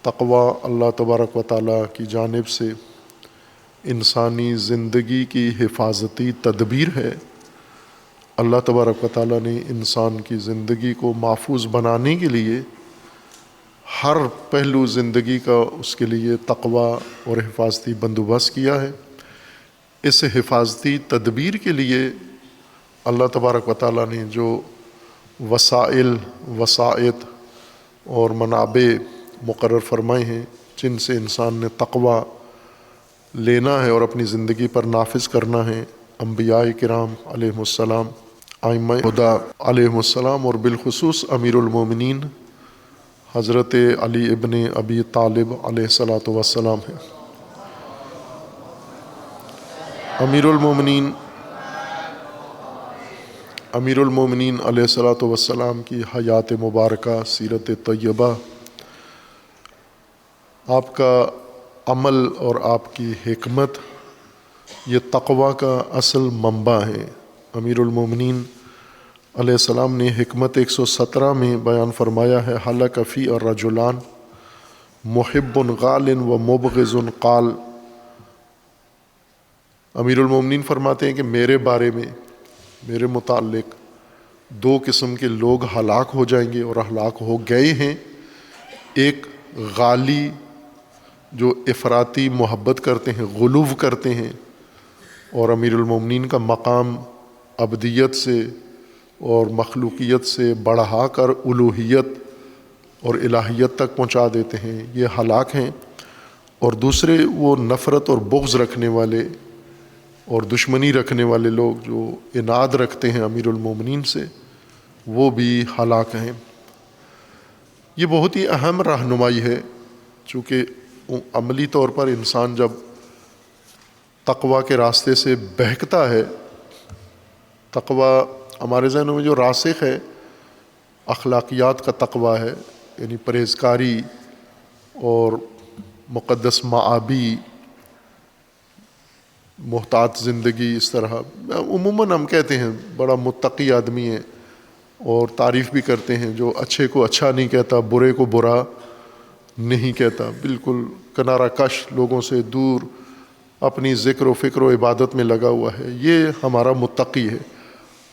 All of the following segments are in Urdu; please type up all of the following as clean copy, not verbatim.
تقوی اللہ تبارک و تعالیٰ کی جانب سے انسانی زندگی کی حفاظتی تدبیر ہے۔ اللہ تبارک و تعالیٰ نے انسان کی زندگی کو محفوظ بنانے کے لیے ہر پہلو زندگی کا اس کے لیے تقوی اور حفاظتی بندوبست کیا ہے۔ اس حفاظتی تدبیر کے لیے اللہ تبارک و تعالیٰ نے جو وسائل، وسائط اور منابع مقرر فرمائے ہیں جن سے انسان نے تقوی لینا ہے اور اپنی زندگی پر نافذ کرنا ہے، انبیاء کرام علیہم السلام، ائمہ ہدیٰ علیہم السلام، اور بالخصوص امیر المومنین حضرت علی ابن ابی طالب علیہ الصلاۃ والسلام ہیں۔ امیر المومنین علیہ الصلاۃ والسلام کی حیات مبارکہ، سیرت طیبہ، آپ کا عمل اور آپ کی حکمت یہ تقوی کا اصل منبع ہے۔ امیر المومنین علیہ السلام نے حکمت 117 میں بیان فرمایا ہے، حلق فی الرجلان محب غال و مبغض قال۔ امیر المومنین فرماتے ہیں کہ میرے بارے میں، میرے متعلق دو قسم کے لوگ ہلاک ہو جائیں گے اور ہلاک ہو گئے ہیں۔ ایک غالی جو افراطی محبت کرتے ہیں، غلو کرتے ہیں، اور امیر المومنین کا مقام ابدیت سے اور مخلوقیت سے بڑھا کر الوہیت اور الہیت تک پہنچا دیتے ہیں، یہ ہلاک ہیں۔ اور دوسرے وہ نفرت اور بغض رکھنے والے اور دشمنی رکھنے والے لوگ جو عناد رکھتے ہیں امیر المومنین سے، وہ بھی ہلاک ہیں۔ یہ بہت ہی اہم رہنمائی ہے، چونکہ عملی طور پر انسان جب تقوی کے راستے سے بہکتا ہے، تقوی ہمارے ذہنوں میں جو راسخ ہے اخلاقیات کا تقوی ہے، یعنی پرہیزکاری اور مقدس معابی، محتاط زندگی، اس طرح عموماً ہم کہتے ہیں بڑا متقی آدمی ہے اور تعریف بھی کرتے ہیں، جو اچھے کو اچھا نہیں کہتا، برے کو برا نہیں کہتا، بالکل کنارہ کش، لوگوں سے دور، اپنی ذکر و فکر و عبادت میں لگا ہوا ہے، یہ ہمارا متقی ہے۔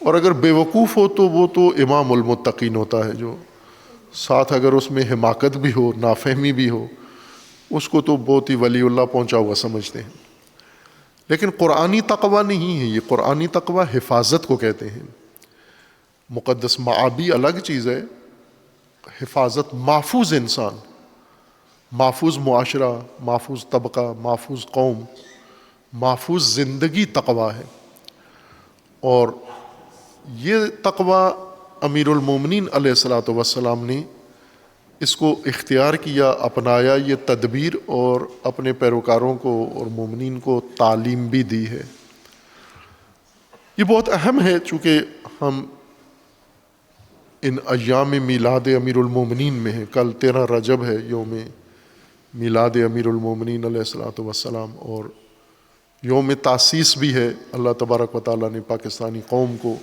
اور اگر بے وقوف ہو تو وہ تو امام المتقین ہوتا ہے، جو ساتھ اگر اس میں حماقت بھی ہو، نافہمی بھی ہو، اس کو تو بہت ہی ولی اللہ پہنچا ہوا سمجھتے ہیں۔ لیکن قرآنی تقوی نہیں ہے، یہ قرآنی تقوی حفاظت کو کہتے ہیں۔ مقدس معابی الگ چیز ہے، حفاظت، محفوظ انسان، محفوظ معاشرہ، محفوظ طبقہ، محفوظ قوم، محفوظ زندگی تقوی ہے۔ اور یہ تقوی امیر المومنین علیہ الصلاۃ والسلام نے اس کو اختیار کیا، اپنایا، یہ تدبیر، اور اپنے پیروکاروں کو اور مومنین کو تعلیم بھی دی ہے۔ یہ بہت اہم ہے، چونکہ ہم ان ایام میلاد امیر المومنین میں ہیں۔ کل 13 رجب ہے، یوم میلاد امیر المومنین علیہ الصلاۃ والسلام، اور یوم تاسیس بھی ہے۔ اللہ تبارک و تعالیٰ نے پاکستانی قوم کو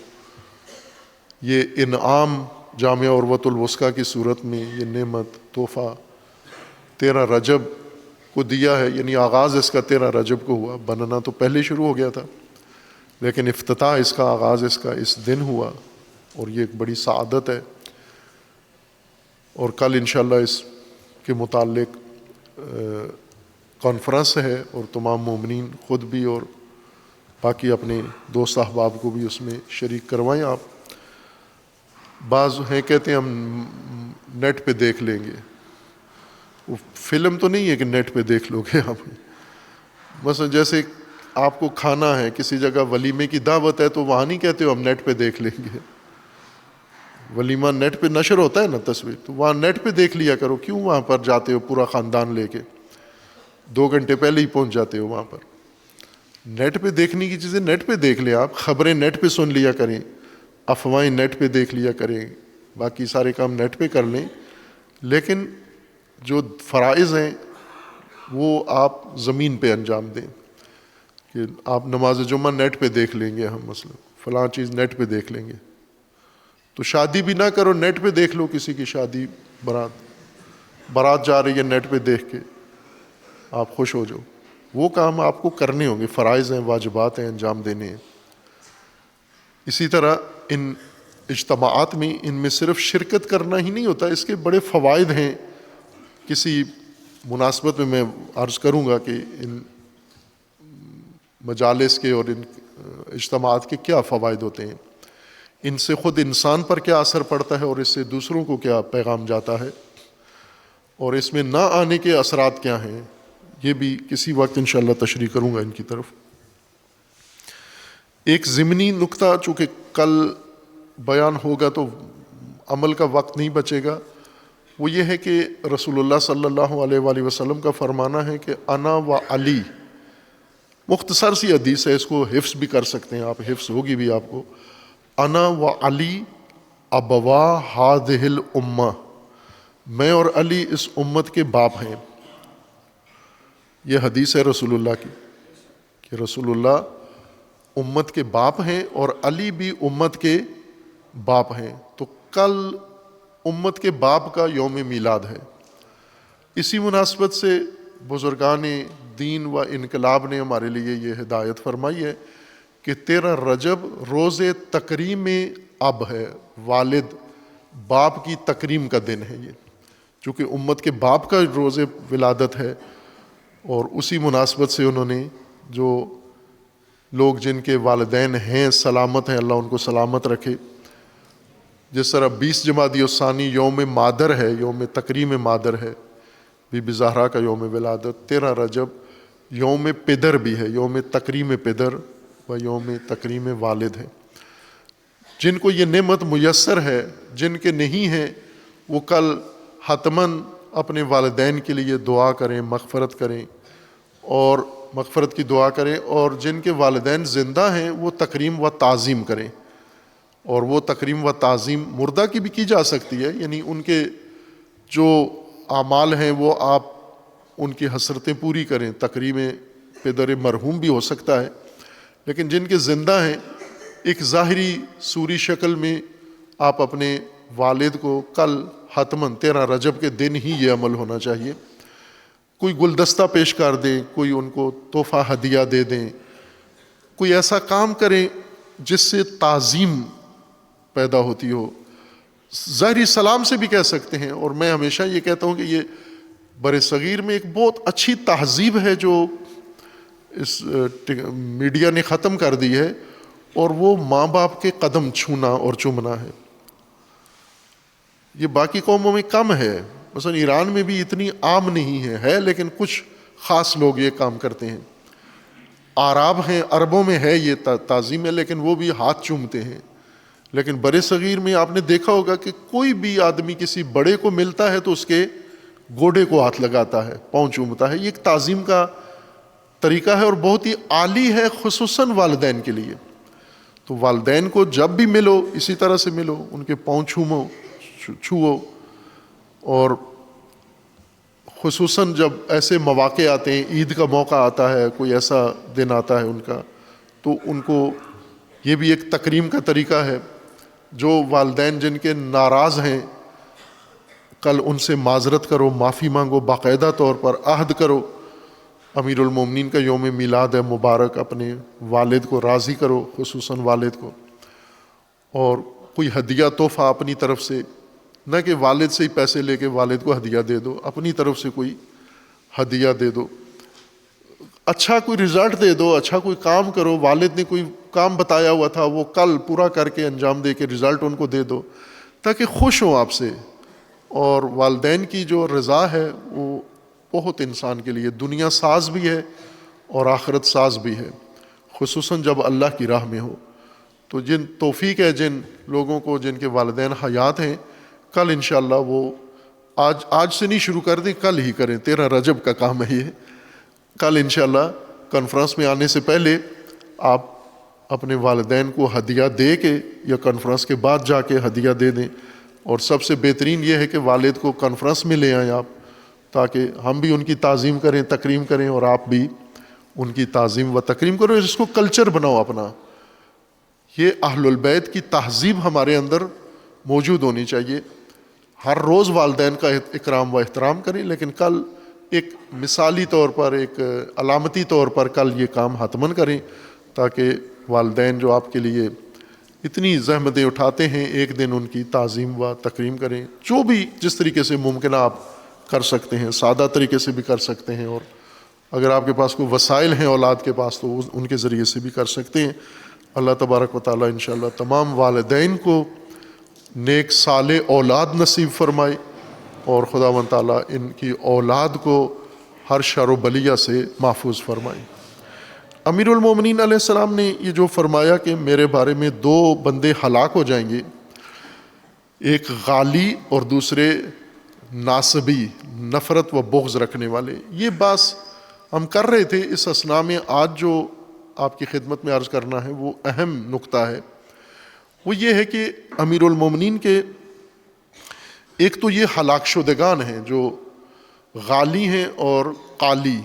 یہ انعام جامعہ عروۃ الوثقیٰ کی صورت میں، یہ نعمت، تحفہ 13 رجب کو دیا ہے، یعنی آغاز اس کا 13 رجب کو ہوا، بننا تو پہلے شروع ہو گیا تھا، لیکن افتتاح اس کا، آغاز اس کا اس دن ہوا، اور یہ ایک بڑی سعادت ہے۔ اور کل انشاءاللہ اس کے متعلق کانفرنس ہے، اور تمام مومنین خود بھی اور باقی اپنے دوست احباب کو بھی اس میں شریک کروائیں آپ۔ بعض ہیں کہتے ہیں ہم نیٹ پہ دیکھ لیں گے، وہ فلم تو نہیں ہے کہ نیٹ پہ دیکھ لو گے آپ۔ مثلا جیسے آپ کو کھانا ہے، کسی جگہ ولیمے کی دعوت ہے، تو وہاں نہیں کہتے ہو ہم نیٹ پہ دیکھ لیں گے، ولیمہ نیٹ پہ نشر ہوتا ہے نا تصویر، تو وہاں نیٹ پہ دیکھ لیا کرو، کیوں وہاں پر جاتے ہو پورا خاندان لے کے، 2 گھنٹے پہلے ہی پہنچ جاتے ہو وہاں پر۔ نیٹ پہ دیکھنے کی چیزیں نیٹ پہ دیکھ لیں آپ، خبریں نیٹ پہ سن لیا کریں، افواہیں نیٹ پہ دیکھ لیا کریں، باقی سارے کام نیٹ پہ کر لیں، لیکن جو فرائض ہیں وہ آپ زمین پہ انجام دیں۔ کہ آپ نماز جمعہ نیٹ پہ دیکھ لیں گے، ہم مثلا فلاں چیز نیٹ پہ دیکھ لیں گے، تو شادی بھی نہ کرو، نیٹ پہ دیکھ لو کسی کی شادی برات، بارات جا رہی ہے نیٹ پہ دیکھ کے آپ خوش ہو جاؤ، وہ کام آپ کو کرنے ہوں گے، فرائض ہیں، واجبات ہیں، انجام دینے ہیں۔ اسی طرح ان اجتماعات میں ان میں صرف شرکت کرنا ہی نہیں ہوتا، اس کے بڑے فوائد ہیں۔ کسی مناسبت میں عرض کروں گا کہ ان مجالس کے اور ان اجتماعات کے کیا فوائد ہوتے ہیں، ان سے خود انسان پر کیا اثر پڑتا ہے اور اس سے دوسروں کو کیا پیغام جاتا ہے، اور اس میں نہ آنے کے اثرات کیا ہیں، یہ بھی کسی وقت انشاءاللہ تشریح کروں گا ان کی طرف۔ ایک ضمنی نکتہ چونکہ کل بیان ہوگا تو عمل کا وقت نہیں بچے گا، وہ یہ ہے کہ رسول اللہ صلی اللہ علیہ وآلہ وسلم کا فرمانا ہے کہ انا و علی، مختصر سی حدیث ہے، اس کو حفظ بھی کر سکتے ہیں آپ، حفظ ہوگی بھی آپ کو۔ انا و علی ابوا ہذہ الامہ، میں اور علی اس امت کے باپ ہیں۔ یہ حدیث ہے رسول اللہ کی کہ رسول اللہ امت کے باپ ہیں اور علی بھی امت کے باپ ہیں۔ تو کل امت کے باپ کا یوم میلاد ہے۔ اسی مناسبت سے بزرگان دین و انقلاب نے ہمارے لیے یہ ہدایت فرمائی ہے کہ 13 رجب روز تکریم اب ہے، والد باپ کی تکریم کا دن ہے یہ، چونکہ امت کے باپ کا روز ولادت ہے، اور اسی مناسبت سے انہوں نے جو لوگ جن کے والدین ہیں سلامت ہیں، اللہ ان کو سلامت رکھے، جس طرح 20 جمادی الثانی یوم مادر ہے، یوم تکریم مادر ہے، بی بی زہرا کا یوم ولادت، 13 رجب یوم پدر بھی ہے، یوم تکریم پدر و یوم تکریم والد ہے۔ جن کو یہ نعمت میسر ہے، جن کے نہیں ہیں، وہ کل حتماً اپنے والدین کے لیے دعا کریں، مغفرت کریں اور مغفرت کی دعا کریں، اور جن کے والدین زندہ ہیں وہ تکریم و تعظیم کریں، اور وہ تکریم و تعظیم مردہ کی بھی کی جا سکتی ہے، یعنی ان کے جو اعمال ہیں وہ آپ ان کی حسرتیں پوری کریں، تکریم پدر مرحوم بھی ہو سکتا ہے، لیکن جن کے زندہ ہیں ایک ظاہری صوری شکل میں آپ اپنے والد کو کل حتماً 13 رجب کے دن ہی یہ عمل ہونا چاہیے، کوئی گلدستہ پیش کر دیں، کوئی ان کو تحفہ ہدیہ دے دیں، کوئی ایسا کام کریں جس سے تعظیم پیدا ہوتی ہو، ظاہری سلام سے بھی کہہ سکتے ہیں۔ اور میں ہمیشہ یہ کہتا ہوں کہ یہ بر صغیر میں ایک بہت اچھی تہذیب ہے جو اس میڈیا نے ختم کر دی ہے، اور وہ ماں باپ کے قدم چھونا اور چومنا ہے۔ یہ باقی قوموں میں کم ہے، مثلا ایران میں بھی اتنی عام نہیں ہے لیکن کچھ خاص لوگ یہ کام کرتے ہیں۔ اعراب ہیں، عربوں میں ہے یہ تعظیم ہے، لیکن وہ بھی ہاتھ چومتے ہیں۔ لیکن بر صغیر میں آپ نے دیکھا ہوگا کہ کوئی بھی آدمی کسی بڑے کو ملتا ہے تو اس کے گوڈے کو ہاتھ لگاتا ہے، پاؤں چومتا ہے۔ یہ ایک تعظیم کا طریقہ ہے اور بہت ہی عالی ہے، خصوصاً والدین کے لیے۔ تو والدین کو جب بھی ملو اسی طرح سے ملو، ان کے پاؤں چھوؤ، اور خصوصاً جب ایسے مواقع آتے ہیں، عید کا موقع آتا ہے، کوئی ایسا دن آتا ہے ان کا، تو ان کو یہ بھی ایک تکریم کا طریقہ ہے۔ جو والدین جن کے ناراض ہیں کل ان سے معذرت کرو، معافی مانگو، باقاعدہ طور پر عہد کرو۔ امیر المومنین کا یوم میلاد ہے مبارک، اپنے والد کو راضی کرو، خصوصاً والد کو، اور کوئی ہدیہ تحفہ اپنی طرف سے، نہ کہ والد سے ہی پیسے لے کے والد کو ہدیہ دے دو، اپنی طرف سے کوئی ہدیہ دے دو، اچھا کوئی رزلٹ دے دو، اچھا کوئی کام کرو، والد نے کوئی کام بتایا ہوا تھا وہ کل پورا کر کے انجام دے کے رزلٹ ان کو دے دو، تاکہ خوش ہوں آپ سے۔ اور والدین کی جو رضا ہے وہ بہت انسان کے لیے دنیا ساز بھی ہے اور آخرت ساز بھی ہے، خصوصاً جب اللہ کی راہ میں ہو۔ تو جن توفیق ہے جن لوگوں کو جن کے والدین حیات ہیں، کل انشاءاللہ وہ آج سے نہیں شروع کر دیں، کل ہی کریں، 13 رجب کا کام ہے یہ۔ کل انشاءاللہ کانفرنس میں آنے سے پہلے آپ اپنے والدین کو ہدیہ دے کے یا کانفرنس کے بعد جا کے ہدیہ دے دیں، اور سب سے بہترین یہ ہے کہ والد کو کانفرنس میں لے آئیں آپ، تاکہ ہم بھی ان کی تعظیم کریں، تکریم کریں، اور آپ بھی ان کی تعظیم و تکریم کرو، اس کو کلچر بناؤ اپنا۔ یہ اہل البیت کی تہذیب ہمارے اندر موجود ہونی چاہیے۔ ہر روز والدین کا اکرام و احترام کریں، لیکن کل ایک مثالی طور پر، ایک علامتی طور پر کل یہ کام حتماً کریں، تاکہ والدین جو آپ کے لیے اتنی زحمتیں اٹھاتے ہیں، ایک دن ان کی تعظیم و تکریم کریں، جو بھی جس طریقے سے ممکنہ آپ کر سکتے ہیں، سادہ طریقے سے بھی کر سکتے ہیں، اور اگر آپ کے پاس کوئی وسائل ہیں اولاد کے پاس تو ان کے ذریعے سے بھی کر سکتے ہیں۔ اللہ تبارک و تعالیٰ انشاءاللہ تمام والدین کو نیک صالح اولاد نصیب فرمائے، اور خداوند تعالیٰ ان کی اولاد کو ہر شر و بلیہ سے محفوظ فرمائے۔ امیر المومنین علیہ السلام نے یہ جو فرمایا کہ میرے بارے میں 2 بندے ہلاک ہو جائیں گے، ایک غالی اور دوسرے ناصبی، نفرت و بغض رکھنے والے، یہ بات ہم کر رہے تھے اس اثناء میں۔ آج جو آپ کی خدمت میں عرض کرنا ہے وہ اہم نقطہ ہے، وہ یہ ہے کہ امیر المومنین کے ایک تو یہ ہلاک شدگان ہیں جو غالی ہیں، اور قالی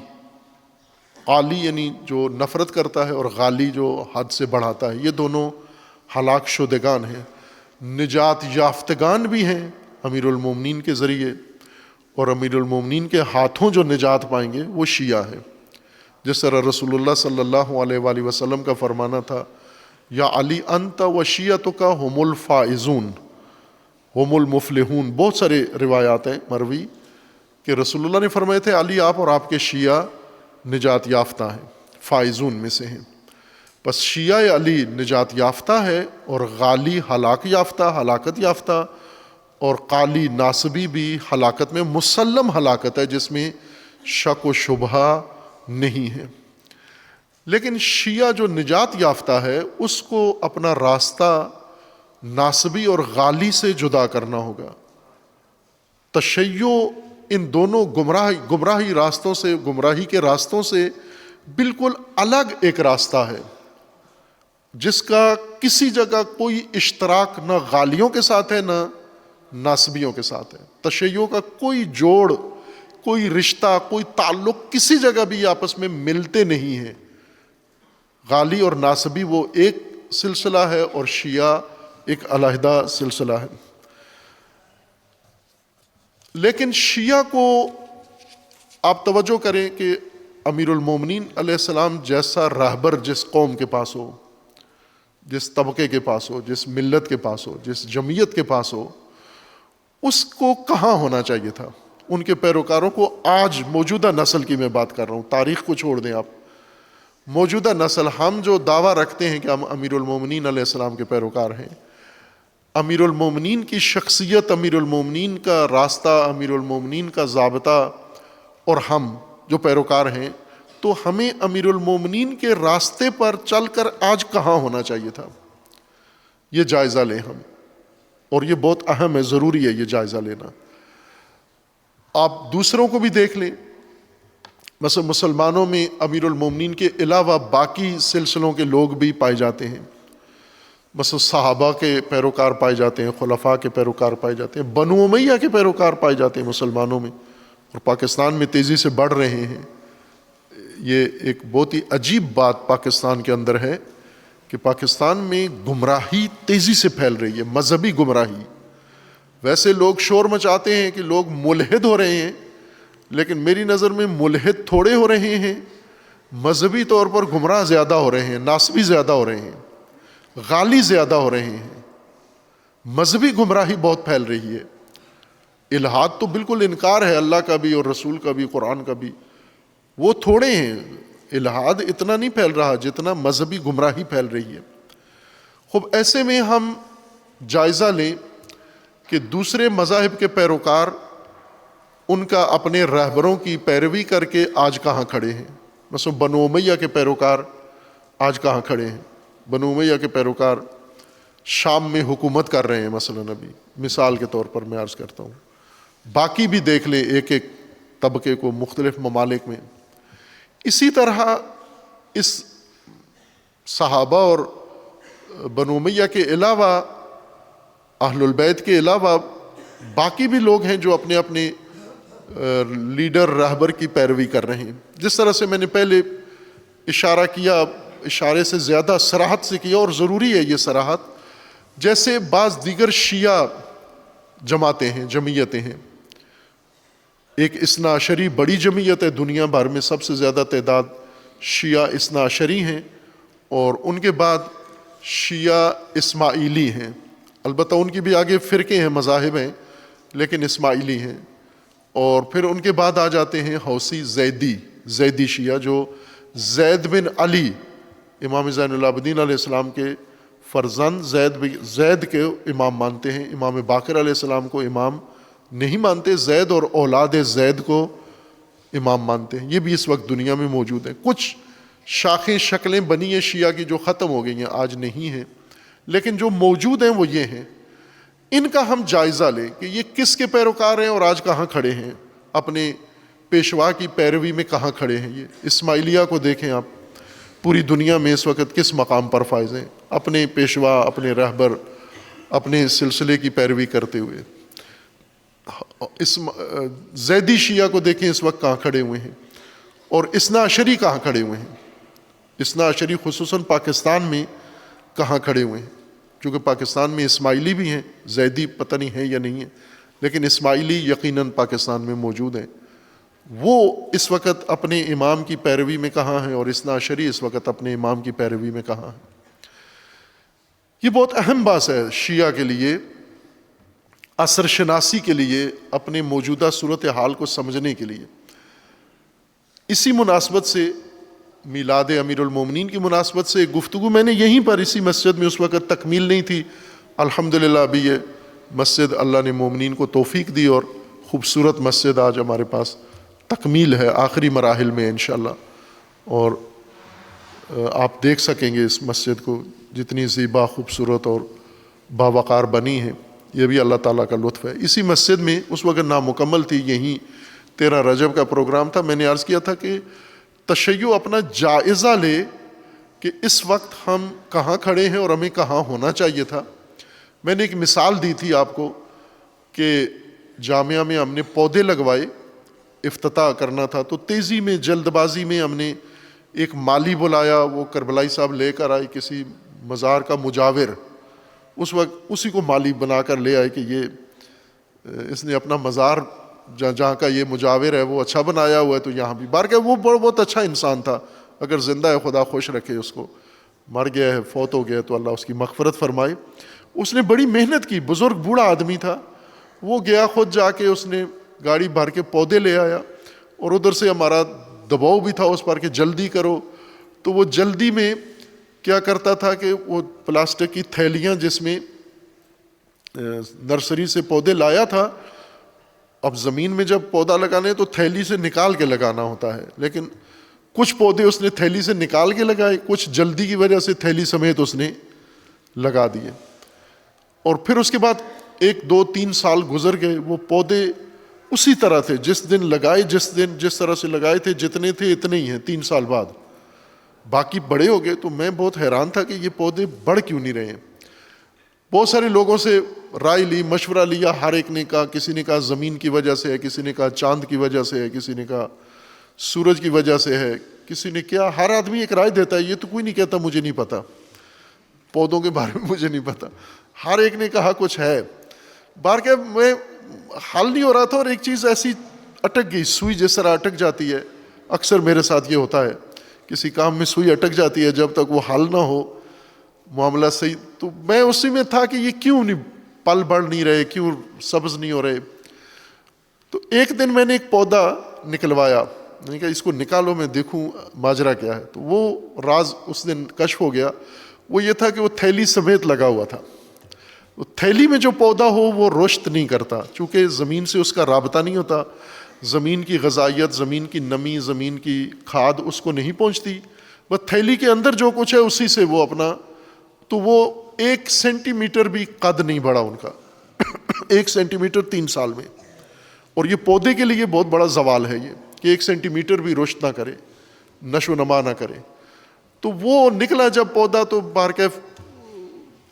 یعنی جو نفرت کرتا ہے، اور غالی جو حد سے بڑھاتا ہے، یہ دونوں ہلاک شدگان ہیں۔ نجات یافتگان بھی ہیں امیر المومنین کے ذریعے، اور امیر المومنین کے ہاتھوں جو نجات پائیں گے وہ شیعہ ہے۔ جس طرح رسول اللہ صلی اللہ علیہ وآلہ وسلم کا فرمانا تھا، یا علی انت و شیعتک ہم الفائزون ہم المفلحون۔ بہت سارے روایات ہیں مروی کہ رسول اللہ نے فرمائے تھے علی آپ اور آپ کے شیعہ نجات یافتہ ہیں، فائزون میں سے ہیں۔ پس شیعہ علی نجات یافتہ ہے، اور غالی ہلاکت یافتہ، اور قالی ناصبی بھی ہلاکت میں مسلم ہلاکت ہے، جس میں شک و شبہ نہیں ہے۔ لیکن شیعہ جو نجات یافتہ ہے اس کو اپنا راستہ ناصبی اور غالی سے جدا کرنا ہوگا۔ تشیع ان دونوں گمراہی کے راستوں سے بالکل الگ ایک راستہ ہے، جس کا کسی جگہ کوئی اشتراک نہ غالیوں کے ساتھ ہے نہ ناصبیوں کے ساتھ ہے۔ تشیع کا کوئی جوڑ، کوئی رشتہ، کوئی تعلق کسی جگہ بھی آپس میں ملتے نہیں ہیں۔ غالی اور ناصبی وہ ایک سلسلہ ہے، اور شیعہ ایک علیحدہ سلسلہ ہے۔ لیکن شیعہ کو آپ توجہ کریں کہ امیر المومنین علیہ السلام جیسا راہبر جس قوم کے پاس ہو، جس طبقے کے پاس ہو، جس ملت کے پاس ہو، جس جمعیت کے پاس ہو، اس کو کہاں ہونا چاہیے تھا؟ ان کے پیروکاروں کو، آج موجودہ نسل کی میں بات کر رہا ہوں، تاریخ کو چھوڑ دیں آپ، موجودہ نسل، ہم جو دعویٰ رکھتے ہیں کہ ہم امیر المومنین علیہ السلام کے پیروکار ہیں، امیر المومنین کی شخصیت، امیر المومنین کا راستہ، امیر المومنین کا ضابطہ، اور ہم جو پیروکار ہیں، تو ہمیں امیر المومنین کے راستے پر چل کر آج کہاں ہونا چاہیے تھا، یہ جائزہ لیں ہم، اور یہ بہت اہم ہے، ضروری ہے یہ جائزہ لینا۔ آپ دوسروں کو بھی دیکھ لیں، مثلا مسلمانوں میں امیر المومنین کے علاوہ باقی سلسلوں کے لوگ بھی پائے جاتے ہیں، مثلا صحابہ کے پیروکار پائے جاتے ہیں، خلفاء کے پیروکار پائے جاتے ہیں، بنو امیہ کے پیروکار پائے جاتے ہیں مسلمانوں میں، اور پاکستان میں تیزی سے بڑھ رہے ہیں۔ یہ ایک بہت ہی عجیب بات پاکستان کے اندر ہے کہ پاکستان میں گمراہی تیزی سے پھیل رہی ہے، مذہبی گمراہی۔ ویسے لوگ شور مچاتے ہیں کہ لوگ ملحد ہو رہے ہیں، لیکن میری نظر میں ملحد تھوڑے ہو رہے ہیں، مذہبی طور پر گمراہ زیادہ ہو رہے ہیں، ناسبی زیادہ ہو رہے ہیں، غالی زیادہ ہو رہے ہیں، مذہبی گمراہی بہت پھیل رہی ہے۔ الحاد تو بالکل انکار ہے اللہ کا بھی اور رسول کا بھی، قرآن کا بھی، وہ تھوڑے ہیں، الحاد اتنا نہیں پھیل رہا جتنا مذہبی گمراہی پھیل رہی ہے۔ خوب ایسے میں ہم جائزہ لیں کہ دوسرے مذاہب کے پیروکار ان کا اپنے رہبروں کی پیروی کر کے آج کہاں کھڑے ہیں۔ مثلا بنو امیہ کے پیروکار آج کہاں کھڑے ہیں؟ بنو امیہ کے پیروکار شام میں حکومت کر رہے ہیں، مثلا ابھی مثال کے طور پر میں عرض کرتا ہوں، باقی بھی دیکھ لیں ایک ایک طبقے کو مختلف ممالک میں۔ اسی طرح اس صحابہ اور بنو امیہ کے علاوہ، اہل البیت کے علاوہ باقی بھی لوگ ہیں جو اپنے اپنے لیڈر رہبر کی پیروی کر رہے ہیں۔ جس طرح سے میں نے پہلے اشارہ کیا، اشارے سے زیادہ صراحت سے کیا، اور ضروری ہے یہ صراحت، جیسے بعض دیگر شیعہ جماعتیں ہیں، جمعیتیں ہیں۔ ایک اثنا عشری بڑی جمعیت ہے، دنیا بھر میں سب سے زیادہ تعداد شیعہ اثنا عشری ہیں، اور ان کے بعد شیعہ اسماعیلی ہیں، البتہ ان کی بھی آگے فرقے ہیں، مذاہب ہیں، لیکن اسماعیلی ہیں۔ اور پھر ان کے بعد آ جاتے ہیں حوثی زیدی شیعہ، جو زید بن علی امام زین العابدین علیہ السلام کے فرزند زید کے امام مانتے ہیں، امام باقر علیہ السلام کو امام نہیں مانتے، زید اور اولاد زید کو امام مانتے ہیں۔ یہ بھی اس وقت دنیا میں موجود ہیں۔ کچھ شاخیں شکلیں بنی ہیں شیعہ کی جو ختم ہو گئی ہیں، آج نہیں ہیں، لیکن جو موجود ہیں وہ یہ ہیں۔ ان کا ہم جائزہ لیں کہ یہ کس کے پیروکار ہیں اور آج کہاں کھڑے ہیں، اپنے پیشوا کی پیروی میں کہاں کھڑے ہیں۔ یہ اسماعیلیہ کو دیکھیں آپ، پوری دنیا میں اس وقت کس مقام پر فائز ہیں، اپنے پیشوا، اپنے رہبر، اپنے سلسلے کی پیروی کرتے ہوئے۔ زیدی شیعہ کو دیکھیں اس وقت کہاں کھڑے ہوئے ہیں، اور اثنا عشری کہاں کھڑے ہوئے ہیں۔ اثنا عشری خصوصاً پاکستان میں کہاں کھڑے ہوئے ہیں، چونکہ پاکستان میں اسماعیلی بھی ہیں، زیدی پتہ نہیں ہے یا نہیں ہے، لیکن اسماعیلی یقیناً پاکستان میں موجود ہیں۔ وہ اس وقت اپنے امام کی پیروی میں کہاں ہیں، اور اثنا عشری اس وقت اپنے امام کی پیروی میں کہاں ہیں۔ یہ بہت اہم بات ہے شیعہ کے لیے، اثر شناسی کے لیے، اپنے موجودہ صورتحال کو سمجھنے کے لیے۔ اسی مناسبت سے میلاد امیر المومنین کی مناسبت سے ایک گفتگو میں نے یہیں پر اسی مسجد میں، اس وقت تکمیل نہیں تھی، الحمدللہ ابھی یہ مسجد اللہ نے مومنین کو توفیق دی اور خوبصورت مسجد آج ہمارے پاس تکمیل ہے، آخری مراحل میں انشاءاللہ، اور آپ دیکھ سکیں گے اس مسجد کو جتنی زیبا، خوبصورت اور باوقار بنی ہے، یہ بھی اللہ تعالیٰ کا لطف ہے۔ اسی مسجد میں اس وقت نامکمل تھی، یہیں 13 رجب کا پروگرام تھا، میں نے عرض کیا تھا کہ تشیع اپنا جائزہ لے کہ اس وقت ہم کہاں کھڑے ہیں اور ہمیں کہاں ہونا چاہیے تھا۔ میں نے ایک مثال دی تھی آپ کو کہ جامعہ میں ہم نے پودے لگوائے، افتتاح کرنا تھا تو تیزی میں، جلد بازی میں ہم نے ایک مالی بلایا، وہ کربلائی صاحب لے کر آئے، کسی مزار کا مجاور، اس وقت اسی کو مالی بنا کر لے آئے کہ یہ اس نے اپنا مزار جہاں کا یہ مجاور ہے وہ اچھا بنایا ہوا ہے، تو یہاں بھی بار کہ وہ بہت اچھا انسان تھا، اگر زندہ ہے خدا خوش رکھے اس کو، مر گیا ہے، فوت ہو گیا تو اللہ اس کی مغفرت فرمائے۔ اس نے بڑی محنت کی، بزرگ بوڑھا آدمی تھا، وہ گیا خود جا کے، اس نے گاڑی بھر کے پودے لے آیا، اور ادھر سے ہمارا دباؤ بھی تھا اس پر کہ جلدی کرو، تو وہ جلدی میں کیا کرتا تھا کہ وہ پلاسٹک کی تھیلیاں جس میں نرسری سے پودے لایا تھا، اب زمین میں جب پودا لگانے تو تھیلی سے نکال کے لگانا ہوتا ہے، لیکن کچھ پودے اس نے تھیلی سے نکال کے لگائے، کچھ جلدی کی وجہ سے تھیلی سمیت اس نے لگا دیے، اور پھر اس کے بعد 1 2 3 سال گزر گئے، وہ پودے اسی طرح تھے، جس دن لگائے، جس طرح سے لگائے تھے، جتنے تھے اتنے ہی ہیں۔ 3 سال بعد باقی بڑے ہو گئے، تو میں بہت حیران تھا کہ یہ پودے بڑھ کیوں نہیں رہے ہیں۔ بہت سارے لوگوں سے رائے لی، مشورہ لیا، ہر ایک نے کہا، کسی نے کہا زمین کی وجہ سے ہے، کسی نے کہا چاند کی وجہ سے ہے، کسی نے کہا سورج کی وجہ سے ہے، کسی نے کیا، ہر آدمی ایک رائے دیتا ہے، یہ تو کوئی نہیں کہتا مجھے نہیں پتا، پودوں کے بارے میں مجھے نہیں پتا، ہر ایک نے کہا کچھ ہے۔ بار کہ میں حل نہیں ہو رہا تھا، اور ایک چیز ایسی اٹک گئی، سوئی جس طرح اٹک جاتی ہے، اکثر میرے ساتھ یہ ہوتا ہے، کسی کام میں سوئی اٹک جاتی ہے، جب تک وہ حل نہ ہو معاملہ صحیح، تو میں اسی میں تھا کہ یہ کیوں نہیں پل بڑھ نہیں رہے، کیوں سبز نہیں ہو رہے۔ تو ایک دن میں نے ایک پودا نکلوایا، میں نے کہا اس کو نکالو میں دیکھوں ماجرا کیا ہے، تو وہ راز اس دن کشف ہو گیا۔ وہ یہ تھا کہ وہ تھیلی سمیت لگا ہوا تھا، تھیلی میں جو پودا ہو وہ رشد نہیں کرتا، چونکہ زمین سے اس کا رابطہ نہیں ہوتا، زمین کی غذائیت، زمین کی نمی، زمین کی کھاد اس کو نہیں پہنچتی، بس تھیلی کے اندر جو کچھ ہے اسی سے وہ اپنا، تو وہ 1 سینٹی میٹر بھی قد نہیں بڑھا ان کا 1 سینٹی میٹر 3 سال میں، اور یہ پودے کے لیے بہت بڑا زوال ہے یہ کہ 1 سینٹی میٹر بھی رشد نہ کرے، نشو و نما نہ کرے۔ تو وہ نکلا جب پودا، تو بارکیف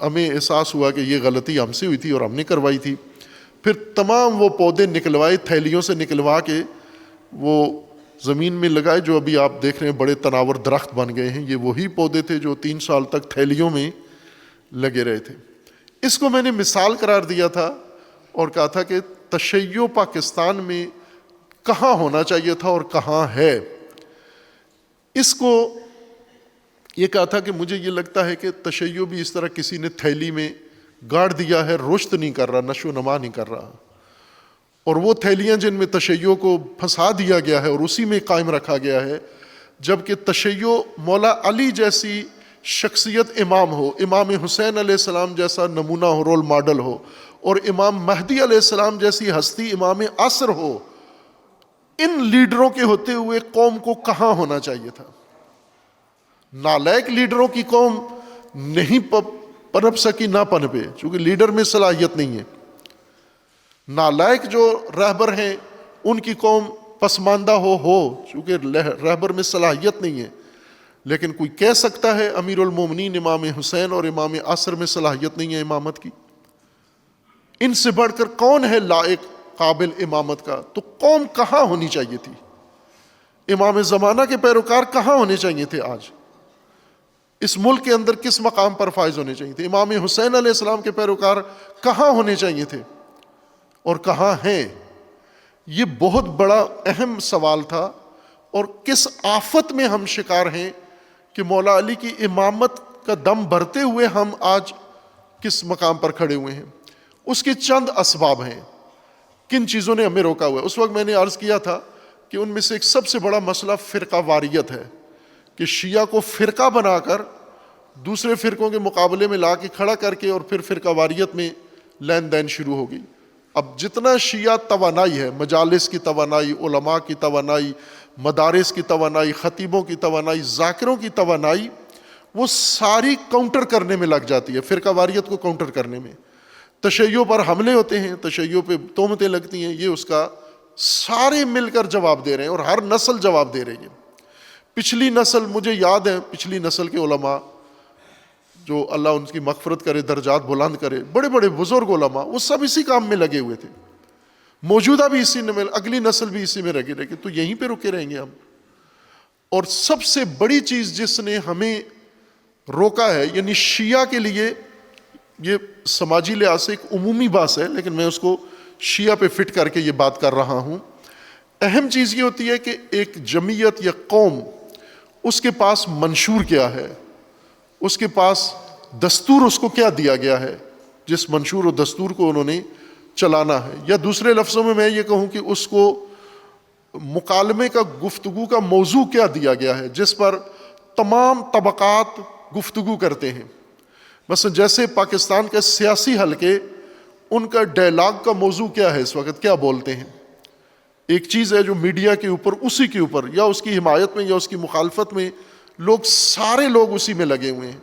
ہمیں احساس ہوا کہ یہ غلطی ہم سے ہوئی تھی اور ہم نے کروائی تھی۔ پھر تمام وہ پودے نکلوائے، تھیلیوں سے نکلوا کے وہ زمین میں لگائے، جو ابھی آپ دیکھ رہے ہیں بڑے تناور درخت بن گئے ہیں، یہ وہی پودے تھے جو 3 سال تک تھیلیوں میں لگے رہے تھے۔ اس کو میں نے مثال قرار دیا تھا، اور کہا تھا کہ تشیع پاکستان میں کہاں ہونا چاہیے تھا اور کہاں ہے. اس کو یہ کہا تھا کہ مجھے یہ لگتا ہے کہ تشیع بھی اس طرح کسی نے تھیلی میں گاڑ دیا ہے، رشد نہیں کر رہا، نشو و نما نہیں کر رہا. اور وہ تھیلیاں جن میں تشیع کو پھنسا دیا گیا ہے اور اسی میں قائم رکھا گیا ہے، جبکہ تشیع مولا علی جیسی شخصیت امام ہو، امام حسین علیہ السلام جیسا نمونہ ہو، رول ماڈل ہو، اور امام مہدی علیہ السلام جیسی ہستی امام عصر ہو، ان لیڈروں کے ہوتے ہوئے قوم کو کہاں ہونا چاہیے تھا؟ نالائق لیڈروں کی قوم نہیں پنپ سکی، نہ پنپے، چونکہ لیڈر میں صلاحیت نہیں ہے. نالائق جو رہبر ہیں ان کی قوم پسماندہ ہو چونکہ رہبر میں صلاحیت نہیں ہے. لیکن کوئی کہہ سکتا ہے امیر المومنین امام حسین اور امام عصر میں صلاحیت نہیں ہے امامت کی؟ ان سے بڑھ کر کون ہے لائق قابل امامت کا؟ تو قوم کہاں ہونی چاہیے تھی؟ امام زمانہ کے پیروکار کہاں ہونے چاہیے تھے؟ آج اس ملک کے اندر کس مقام پر فائز ہونے چاہیے تھے؟ امام حسین علیہ السلام کے پیروکار کہاں ہونے چاہیے تھے اور کہاں ہیں؟ یہ بہت بڑا اہم سوال تھا. اور کس آفت میں ہم شکار ہیں کہ مولا علی کی امامت کا دم بھرتے ہوئے ہم آج کس مقام پر کھڑے ہوئے ہیں؟ اس کے چند اسباب ہیں. کن چیزوں نے ہمیں روکا ہوا ہے؟ اس وقت میں نے عرض کیا تھا کہ ان میں سے ایک سب سے بڑا مسئلہ فرقہ واریت ہے، کہ شیعہ کو فرقہ بنا کر دوسرے فرقوں کے مقابلے میں لا کے کھڑا کر کے اور پھر فرقہ واریت میں لین دین شروع ہو گئی. اب جتنا شیعہ توانائی ہے، مجالس کی توانائی، علماء کی توانائی، مدارس کی توانائی، خطیبوں کی توانائی، ذاکروں کی توانائی، وہ ساری کاؤنٹر کرنے میں لگ جاتی ہے، فرقہ واریت کو کاؤنٹر کرنے میں. تشیع پر حملے ہوتے ہیں، تشیع پہ تہمتیں لگتی ہیں، یہ اس کا سارے مل کر جواب دے رہے ہیں اور ہر نسل جواب دے رہی ہے. پچھلی نسل، مجھے یاد ہے پچھلی نسل کے علماء جو اللہ ان کی مغفرت کرے، درجات بلند کرے، بڑے بڑے بزرگ علماء، وہ سب اسی کام میں لگے ہوئے تھے. موجودہ بھی اسی میں، اگلی نسل بھی اسی میں لگی رہے گی، تو یہیں پہ رکے رہیں گے ہم. اور سب سے بڑی چیز جس نے ہمیں روکا ہے، یعنی شیعہ کے لیے، یہ سماجی لحاظ سے ایک عمومی بات ہے لیکن میں اس کو شیعہ پہ فٹ کر کے یہ بات کر رہا ہوں. اہم چیز یہ ہوتی ہے کہ ایک جمعیت یا قوم، اس کے پاس منشور کیا ہے، اس کے پاس دستور اس کو کیا دیا گیا ہے، جس منشور و دستور کو انہوں نے چلانا ہے. یا دوسرے لفظوں میں میں یہ کہوں کہ اس کو مکالمے کا، گفتگو کا موضوع کیا دیا گیا ہے جس پر تمام طبقات گفتگو کرتے ہیں. مثلا جیسے پاکستان کے سیاسی حلقے، ان کا ڈائلاگ کا موضوع کیا ہے، اس وقت کیا بولتے ہیں. ایک چیز ہے جو میڈیا کے اوپر، اسی کے اوپر یا اس کی حمایت میں یا اس کی مخالفت میں لوگ، سارے لوگ اسی میں لگے ہوئے ہیں.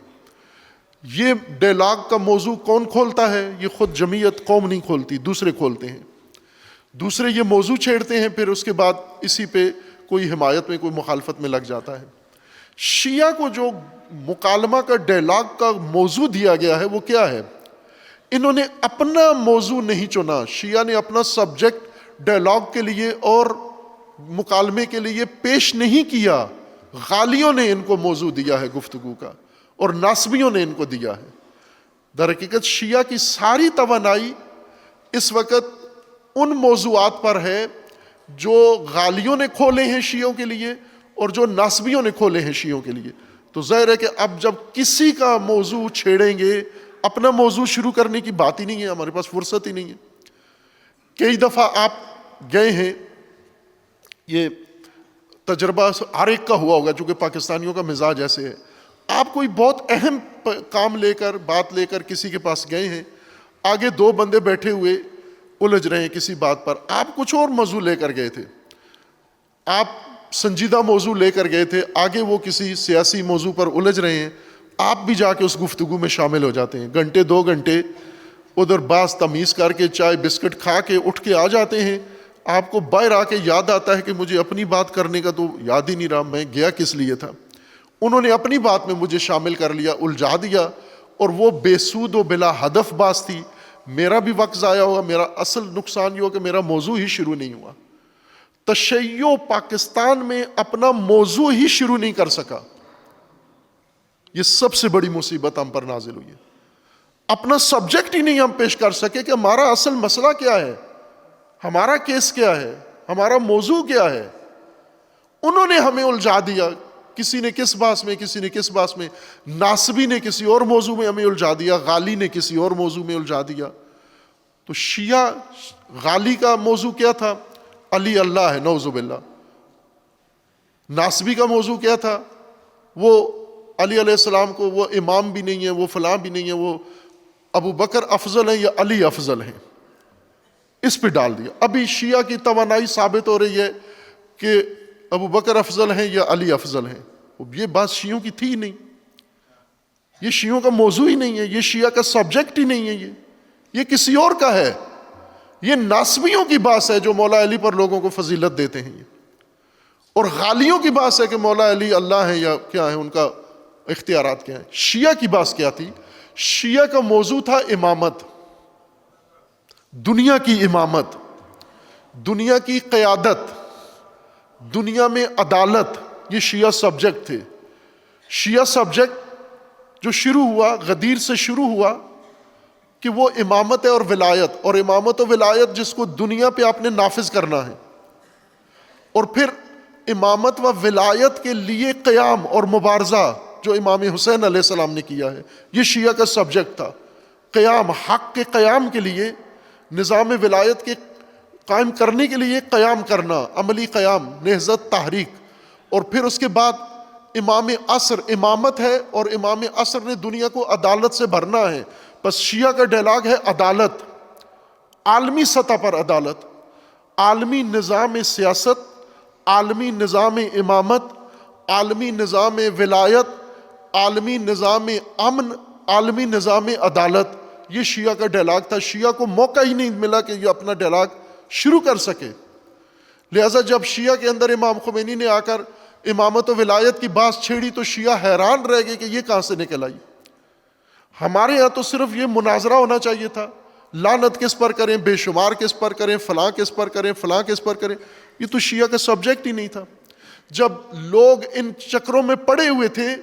یہ ڈائلاگ کا موضوع کون کھولتا ہے؟ یہ خود جمعیت، قوم نہیں کھولتی، دوسرے کھولتے ہیں. دوسرے یہ موضوع چھیڑتے ہیں، پھر اس کے بعد اسی پہ کوئی حمایت میں، کوئی مخالفت میں لگ جاتا ہے. شیعہ کو جو مکالمہ کا، ڈائلاگ کا موضوع دیا گیا ہے وہ کیا ہے؟ انہوں نے اپنا موضوع نہیں چنا. شیعہ نے اپنا سبجیکٹ ڈائلاگ کے لیے اور مکالمے کے لیے پیش نہیں کیا. غالیوں نے ان کو موضوع دیا ہے گفتگو کا، اور ناصبیوں نے ان کو دیا ہے. در حقیقت شیعہ کی ساری توانائی اس وقت ان موضوعات پر ہے جو غالیوں نے کھولے ہیں شیعوں کے لیے اور جو ناصبیوں نے کھولے ہیں شیعوں کے لیے. تو ظاہر ہے کہ اب جب کسی کا موضوع چھیڑیں گے، اپنا موضوع شروع کرنے کی بات ہی نہیں ہے، ہمارے پاس فرصت ہی نہیں ہے. کئی دفعہ آپ گئے ہیں، یہ تجربہ ہر ایک کا ہوا ہوگا چونکہ پاکستانیوں کا مزاج ایسے ہے. آپ کوئی بہت اہم کام لے کر، بات لے کر کسی کے پاس گئے ہیں، آگے دو بندے بیٹھے ہوئے الجھ رہے ہیں کسی بات پر، آپ کچھ اور موضوع لے کر گئے تھے، آپ سنجیدہ موضوع لے کر گئے تھے، آگے وہ کسی سیاسی موضوع پر الجھ رہے ہیں، آپ بھی جا کے اس گفتگو میں شامل ہو جاتے ہیں. گھنٹے 2 گھنٹے ادھر باز تمیز کر کے، چائے بسکٹ کھا کے اٹھ کے آ جاتے ہیں. آپ کو باہر آ کے یاد آتا ہے کہ مجھے اپنی بات کرنے کا تو یاد ہی نہیں رہا، میں گیا کس لیے تھا. انہوں نے اپنی بات میں مجھے شامل کر لیا، الجھا دیا، اور وہ بے سود و بلا ہدف بات تھی. میرا بھی وقت ضائع ہوا، میرا اصل نقصان یہ ہوا کہ میرا موضوع ہی شروع نہیں ہوا. تشیع پاکستان میں اپنا موضوع ہی شروع نہیں کر سکا. یہ سب سے بڑی مصیبت ہم پر نازل ہوئی ہے. اپنا سبجیکٹ ہی نہیں ہم پیش کر سکے کہ ہمارا اصل مسئلہ کیا ہے، ہمارا کیس کیا ہے، ہمارا موضوع کیا ہے۔ انہوں نے ہمیں الجھا دیا، کسی نے کس باس میں، کسی نے کس باس میں، ناصبی نے کسی اور موضوع میں ہمیں الجھا دیا، غالی نے کسی اور موضوع میں الجھا دیا۔ تو شیعہ غالی کا موضوع کیا تھا؟ علی اللہ ہے، نعوذ باللہ۔ ناصبی کا موضوع کیا تھا؟ وہ علی علیہ السلام کو وہ امام بھی نہیں ہے، وہ فلاں بھی نہیں ہے، وہ ابو بکر افضل ہیں یا علی افضل ہیں، اس پہ ڈال دیا۔ ابھی شیعہ کی توانائی ثابت ہو رہی ہے کہ ابو بکر افضل ہیں یا علی افضل ہیں۔ یہ بات شیعوں کی تھی نہیں، یہ شیعوں کا موضوع ہی نہیں ہے، یہ شیعہ کا سبجیکٹ ہی نہیں ہے، یہ کسی اور کا ہے۔ یہ ناصبیوں کی بات ہے جو مولا علی پر لوگوں کو فضیلت دیتے ہیں، اور غالیوں کی بات ہے کہ مولا علی اللہ ہیں یا کیا ہیں، ان کا اختیارات کیا ہیں۔ شیعہ کی بات کیا تھی؟ شیعہ کا موضوع تھا امامت، دنیا کی امامت، دنیا کی قیادت، دنیا میں عدالت، یہ شیعہ سبجیکٹ تھے۔ شیعہ سبجیکٹ جو شروع ہوا، غدیر سے شروع ہوا کہ وہ امامت ہے اور ولایت، اور امامت و ولایت جس کو دنیا پہ آپ نے نافذ کرنا ہے، اور پھر امامت و ولایت کے لیے قیام اور مبارزہ جو امام حسین علیہ السلام نے کیا ہے، یہ شیعہ کا سبجیکٹ تھا۔ قیام، حق کے قیام کے لیے، نظام ولایت کے قائم کرنے کے لیے قیام کرنا، عملی قیام، نہضت، تحریک۔ اور پھر اس کے بعد امام عصر امامت ہے، اور امام عصر نے دنیا کو عدالت سے بھرنا ہے۔ بس شیعہ کا ڈائلاگ ہے عدالت، عالمی سطح پر عدالت، عالمی نظام سیاست، عالمی نظام امامت، عالمی نظام ولایت، عالمی نظام امن، عالمی نظام عدالت۔ یہ شیعہ کا ڈائلاگ تھا۔ شیعہ کو موقع ہی نہیں ملا کہ یہ اپنا ڈائلاگ شروع کر سکے۔ لہٰذا جب شیعہ کے اندر امام خمینی نے آ کر امامت و ولایت کی بات چھیڑی تو شیعہ حیران رہ گئے کہ یہ کہاں سے نکل آئی۔ ہمارے یہاں تو صرف یہ مناظرہ ہونا چاہیے تھا، لعنت کس پر کریں، بے شمار کس پر کریں، فلاں کس پر کریں، فلاں کس پر کریں۔ یہ تو شیعہ کا سبجیکٹ ہی نہیں تھا۔ جب لوگ ان چکروں میں پڑے ہوئے تھے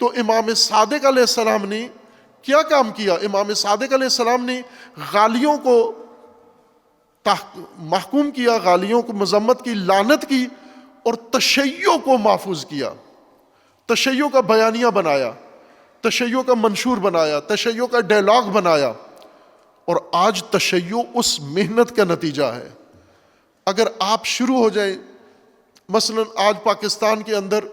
تو امام صادق علیہ السلام نے کیا کام کیا؟ امام صادق علیہ السلام نے غالیوں کو محکوم کیا، غالیوں کو مذمت کی، لعنت کی، اور تشیع کو محفوظ کیا، تشیع کا بیانیہ بنایا، تشیع کا منشور بنایا، تشیع کا ڈائلاگ بنایا۔ اور آج تشیع اس محنت کا نتیجہ ہے۔ اگر آپ شروع ہو جائیں، مثلا آج پاکستان کے اندر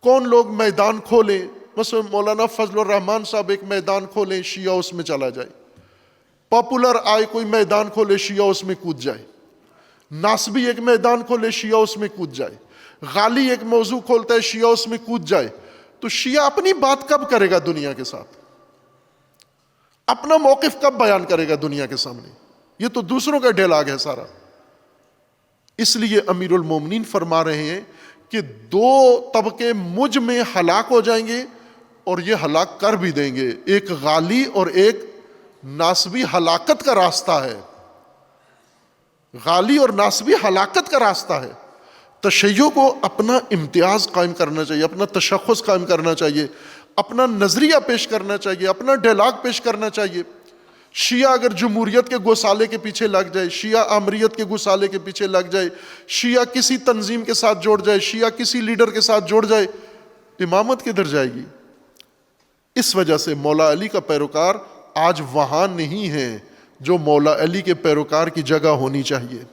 کون لوگ میدان کھولیں، مثلا مولانا فضل الرحمان صاحب ایک میدان کھولیں، شیعہ اس میں چلا جائے، پاپولر آئے کوئی میدان کھولے، شیعہ اس میں کود جائے، ناصبی ایک میدان کھولے، شیعہ اس میں کود جائے، غالی ایک موضوع کھولتا ہے، شیعہ اس میں کود جائے۔ تو شیعہ اپنی بات کب کرے گا دنیا کے ساتھ؟ اپنا موقف کب بیان کرے گا دنیا کے سامنے؟ یہ تو دوسروں کا ڈائلاگ ہے سارا۔ اس لیے امیر المومنین فرما رہے ہیں کہ دو طبقے مجھ میں ہلاک ہو جائیں گے، اور یہ ہلاک کر بھی دیں گے۔ ایک غالی اور ایک ناصبی ہلاکت کا راستہ ہے، غالی اور ناصبی ہلاکت کا راستہ ہے۔ تشیع کو اپنا امتیاز قائم کرنا چاہیے، اپنا تشخص قائم کرنا چاہیے، اپنا نظریہ پیش کرنا چاہیے، اپنا ڈائلاگ پیش کرنا چاہیے۔ شیعہ اگر جمہوریت کے گوسالے کے پیچھے لگ جائے، شیعہ آمریت کے گوسالے کے پیچھے لگ جائے، شیعہ کسی تنظیم کے ساتھ جوڑ جائے، شیعہ کسی لیڈر کے ساتھ جوڑ جائے، امامت کدھر جائے گی؟ اس وجہ سے مولا علی کا پیروکار آج وہاں نہیں ہے جو مولا علی کے پیروکار کی جگہ ہونی چاہیے،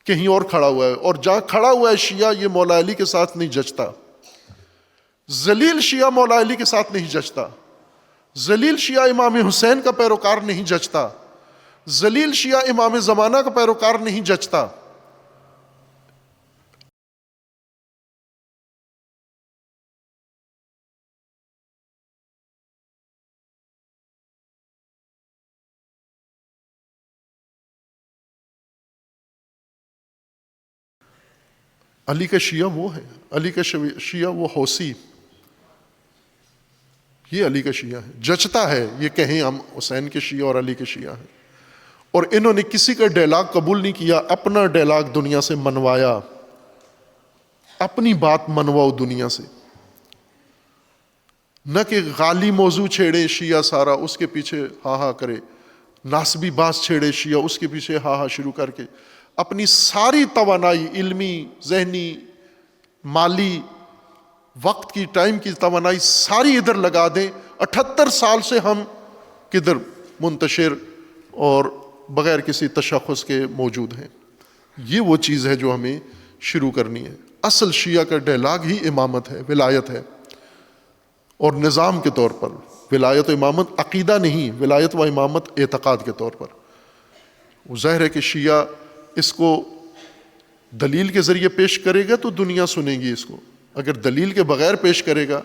کہیں اور کھڑا ہوا ہے، اور جہاں کھڑا ہوا ہے شیعہ یہ مولا علی کے ساتھ نہیں جچتا۔ ذلیل شیعہ مولا علی کے ساتھ نہیں جچتا، ذلیل شیعہ امام حسین کا پیروکار نہیں جچتا، ذلیل شیعہ امام زمانہ کا پیروکار نہیں جچتا۔ علی کا شیعہ وہ ہے، علی کا شیعہ وہ حوثی، یہ علی کا شیعہ ہے۔ جچتا ہے یہ کہیں ہم حسین کے شیعہ اور علی کے شیعہ ہیں، اور انہوں نے کسی کا ڈائلاگ قبول نہیں کیا، اپنا ڈائلاگ دنیا سے منوایا، اپنی بات منواؤ دنیا سے۔ نہ کہ غالی موضوع چھیڑے شیعہ سارا اس کے پیچھے ہاں ہاں کرے، ناسبی باز چھیڑے شیعہ اس کے پیچھے ہاں ہاں شروع کر کے اپنی ساری توانائی علمی، ذہنی، مالی، وقت کی، ٹائم کی توانائی ساری ادھر لگا دیں۔ 78 سال سے ہم کدھر منتشر اور بغیر کسی تشخص کے موجود ہیں۔ یہ وہ چیز ہے جو ہمیں شروع کرنی ہے۔ اصل شیعہ کا ڈائلاگ ہی امامت ہے، ولایت ہے، اور نظام کے طور پر ولایت و امامت عقیدہ نہیں، ولایت و امامت اعتقاد کے طور پر۔ ظاہر ہے کہ شیعہ اس کو دلیل کے ذریعے پیش کرے گا تو دنیا سنے گی اس کو، اگر دلیل کے بغیر پیش کرے گا،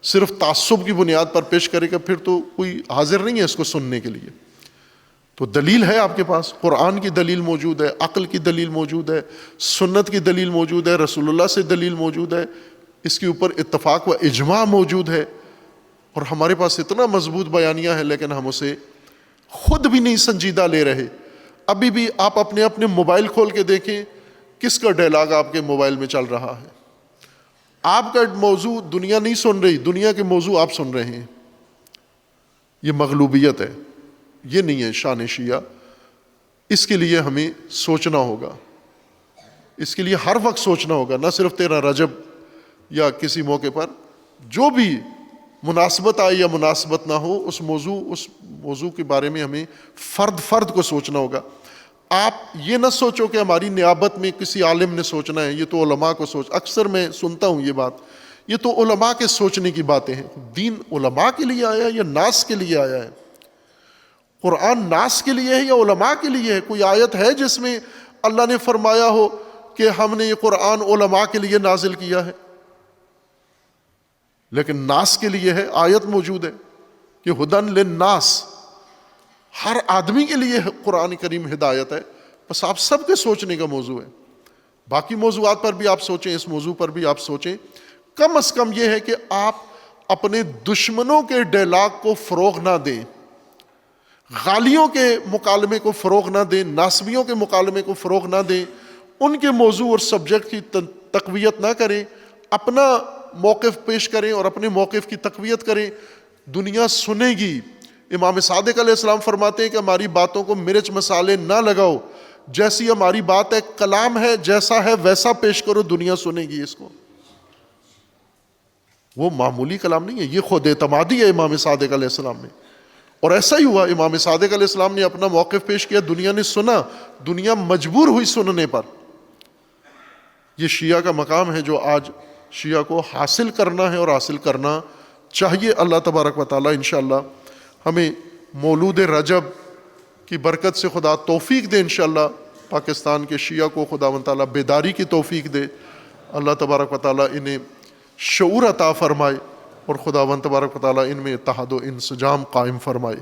صرف تعصب کی بنیاد پر پیش کرے گا، پھر تو کوئی حاضر نہیں ہے اس کو سننے کے لیے۔ تو دلیل ہے آپ کے پاس، قرآن کی دلیل موجود ہے، عقل کی دلیل موجود ہے، سنت کی دلیل موجود ہے، رسول اللہ سے دلیل موجود ہے، اس کے اوپر اتفاق و اجماع موجود ہے، اور ہمارے پاس اتنا مضبوط بیانیہ ہے، لیکن ہم اسے خود بھی نہیں سنجیدہ لے رہے۔ ابھی بھی آپ اپنے موبائل کھول کے دیکھیں کس کا ڈائلاگ آپ کے موبائل میں چل رہا ہے۔ آپ کا موضوع دنیا نہیں سن رہی، دنیا کے موضوع آپ سن رہے ہیں۔ یہ مغلوبیت ہے، یہ نہیں ہے شان شیعہ۔ اس کے لیے ہمیں سوچنا ہوگا، اس کے لیے ہر وقت سوچنا ہوگا، نہ صرف 13 رجب یا کسی موقع پر، جو بھی مناسبت آئے یا مناسبت نہ ہو، اس موضوع کے بارے میں ہمیں فرد کو سوچنا ہوگا۔ آپ یہ نہ سوچو کہ ہماری نیابت میں کسی عالم نے سوچنا ہے، یہ تو علماء کو اکثر میں سنتا ہوں یہ بات، یہ تو علماء کے سوچنے کی باتیں ہیں۔ دین علماء کے لیے آیا ہے یا ناس کے لیے آیا ہے؟ قرآن ناس کے لیے ہے یا علماء کے لیے ہے؟ کوئی آیت ہے جس میں اللہ نے فرمایا ہو کہ ہم نے یہ قرآن علماء کے لیے نازل کیا ہے؟ لیکن ناس کے لیے ہے، آیت موجود ہے کہ ہدن للناس، ہر آدمی کے لیے قرآن کریم ہدایت ہے۔ بس آپ سب کے سوچنے کا موضوع ہے، باقی موضوعات پر بھی آپ سوچیں، اس موضوع پر بھی آپ سوچیں۔ کم از کم یہ ہے کہ آپ اپنے دشمنوں کے ڈائلاگ کو فروغ نہ دیں، غالیوں کے مکالمے کو فروغ نہ دیں، ناسبیوں کے مکالمے کو فروغ نہ دیں، ان کے موضوع اور سبجیکٹ کی تقویت نہ کریں، اپنا موقف پیش کریں اور اپنے موقف کی تقویت کریں۔ دنیا سنے گی۔ امام صادق علیہ السلام فرماتے ہیں کہ ہماری باتوں کو مرچ مسالے نہ لگاؤ، جیسی ہماری بات ہے کلام ہے، جیسا ہے ویسا پیش کرو، دنیا سنے گی اس کو۔ وہ معمولی کلام نہیں ہے، یہ خود اعتمادی ہے امام صادق علیہ السلام میں، اور ایسا ہی ہوا۔ امام صادق علیہ السلام نے اپنا موقف پیش کیا، دنیا نے سنا، دنیا مجبور ہوئی سننے پر۔ یہ شیعہ کا مقام ہے جو آج شیعہ کو حاصل کرنا ہے اور حاصل کرنا چاہیے۔ اللہ تبارک و تعالی انشاءاللہ ہمیں مولود رجب کی برکت سے خدا توفیق دے، انشاءاللہ پاکستان کے شیعہ کو خداوند تعالی بیداری کی توفیق دے۔ اللہ تبارک و تعالی انہیں شعور عطا فرمائے، اور خداوند تبارک و تعالی ان میں اتحاد و انسجام قائم فرمائے۔